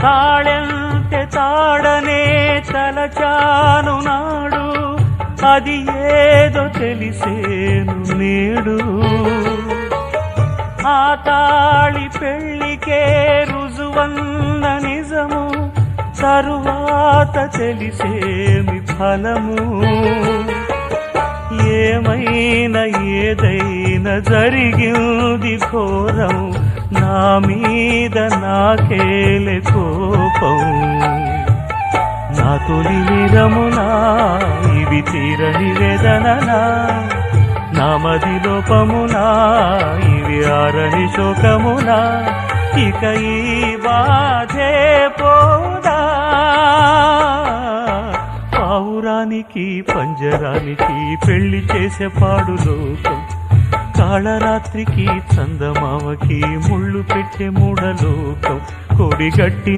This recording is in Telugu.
తాళెంతే తాడనే తలచాను నాడు, అది ఏదో తెలిసేను నేడు. ఆ తాళి పెళ్లికే రుజువన్న నిజము, తరువాత తెలిసేమి ఫలము. ఏమైనా ఏదైనా జరిగింది ఘోరం, నా మీద నాకేలే కోపం. నా తొలి నిరమునా ఇవి తీరని వేదననా, నా మది లోపమునా ఇవి ఆరని శోకమునా, ఇక ఈ బాధే పోదా. పావురానికి పంజరానికి పెళ్లి చేసే పాడు లోకం, కాళరాత్రికి చందమామకి ముళ్ళు పెట్టే మూఢలోకం. కొడిగట్టి